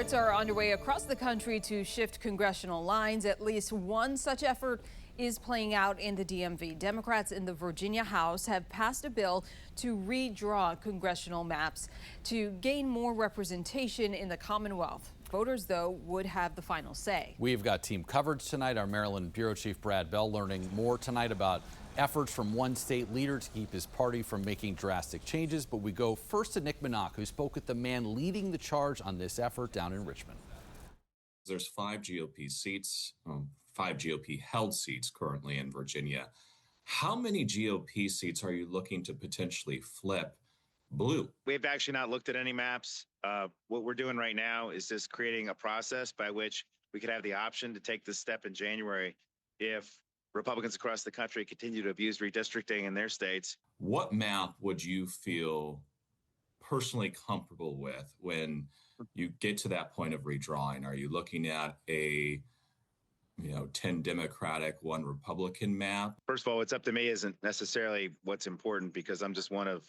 efforts are underway across the country to shift congressional lines. At least one such effort is playing out in the DMV. Democrats in the Virginia House have passed a bill to redraw congressional maps to gain more representation in the Commonwealth. Voters, though, would have the final say. We've got team coverage tonight. Our Maryland Bureau Chief Brad Bell learning more tonight about efforts from one state leader to keep his party from making drastic changes. But we go first to Nick Minock, who spoke with the man leading the charge on this effort down in Richmond. There's 5 GOP seats, 5 GOP held seats currently in Virginia. How many GOP seats are you looking to potentially flip blue? We've actually not looked at any maps. What we're doing right now is just creating a process by which we could have the option to take this step in January if Republicans across the country continue to abuse redistricting in their states. What map would you feel personally comfortable with when you get to that point of redrawing? Are you looking at a 10 Democratic, 1 Republican map? First of all, what's up to me isn't necessarily what's important, because I'm just one of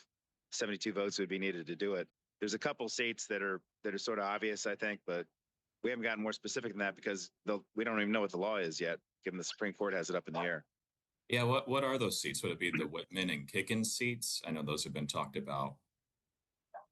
72 votes that would be needed to do it. There's a couple seats that are sort of obvious, I think, but we haven't gotten more specific than that because we don't even know what the law is yet, given the Supreme Court has it up in the air. Yeah, what are those seats? Would it be the Whitman and Kickens seats? I know those have been talked about.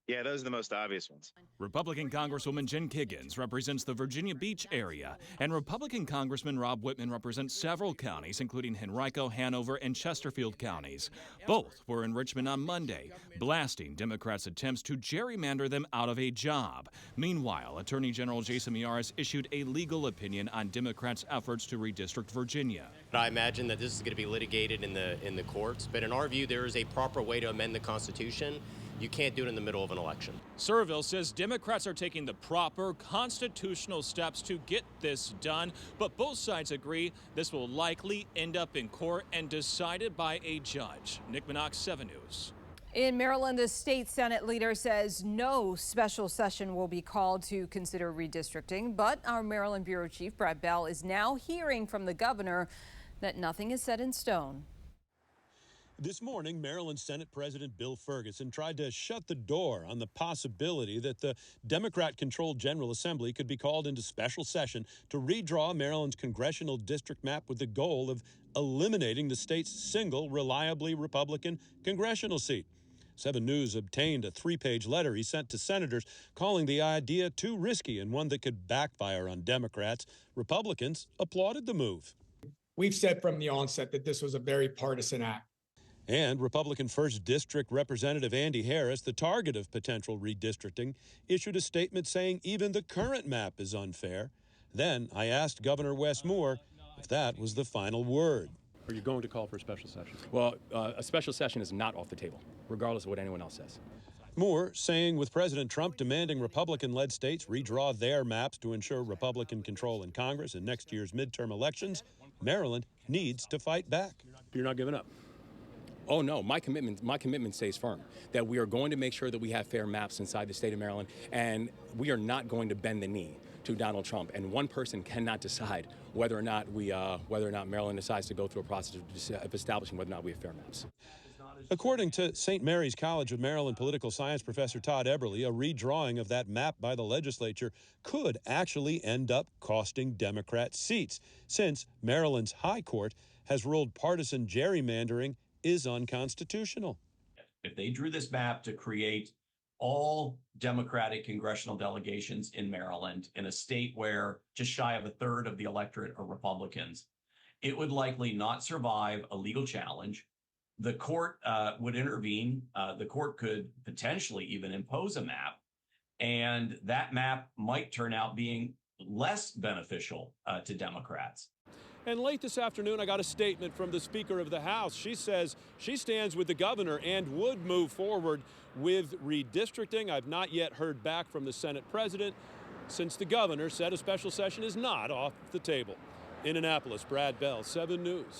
Yeah, those are the most obvious ones. Republican Congresswoman Jen Kiggins represents the Virginia Beach area, and Republican Congressman Rob Whitman represents several counties, including Henrico, Hanover, and Chesterfield counties. Both were in Richmond on Monday, blasting Democrats' attempts to gerrymander them out of a job. Meanwhile, Attorney General Jason Miyares issued a legal opinion on Democrats' efforts to redistrict Virginia. I imagine that this is going to be litigated in the courts, but in our view, there is a proper way to amend the Constitution. You can't do it in the middle of an election. Serville says Democrats are taking the proper constitutional steps to get this done, but both sides agree this will likely end up in court and decided by a judge. Nick Minock, 7 News. In Maryland, the state Senate leader says no special session will be called to consider redistricting, but our Maryland Bureau Chief Brad Bell is now hearing from the governor that nothing is set in stone. This morning, Maryland Senate President Bill Ferguson tried to shut the door on the possibility that the Democrat-controlled General Assembly could be called into special session to redraw Maryland's congressional district map with the goal of eliminating the state's single reliably Republican congressional seat. 7 News obtained a 3-page letter he sent to senators calling the idea too risky and one that could backfire on Democrats. Republicans applauded the move. We've said from the onset that this was a very partisan act. And Republican 1st District Representative Andy Harris, the target of potential redistricting, issued a statement saying even the current map is unfair. Then I asked Governor Wes Moore if that was the final word. Are you going to call for a special session? Well, a special session is not off the table, regardless of what anyone else says. Moore saying with President Trump demanding Republican-led states redraw their maps to ensure Republican control in Congress in next year's midterm elections, Maryland needs to fight back. You're not giving up? Oh, no, my commitment stays firm, that we are going to make sure that we have fair maps inside the state of Maryland, and we are not going to bend the knee to Donald Trump. And one person cannot decide whether or not Maryland decides to go through a process of establishing whether or not we have fair maps. According to St. Mary's College of Maryland political science professor Todd Eberly, a redrawing of that map by the legislature could actually end up costing Democrat seats, since Maryland's High Court has ruled partisan gerrymandering is unconstitutional. If they drew this map to create all Democratic congressional delegations in Maryland in a state where just shy of 1/3 of the electorate are Republicans, it would likely not survive a legal challenge. The court would intervene. The court could potentially even impose a map, and that map might turn out being less beneficial to Democrats. And late this afternoon, I got a statement from the Speaker of the House. She says she stands with the governor and would move forward with redistricting. I've not yet heard back from the Senate president, since the governor said a special session is not off the table. In Annapolis, Brad Bell, 7 News.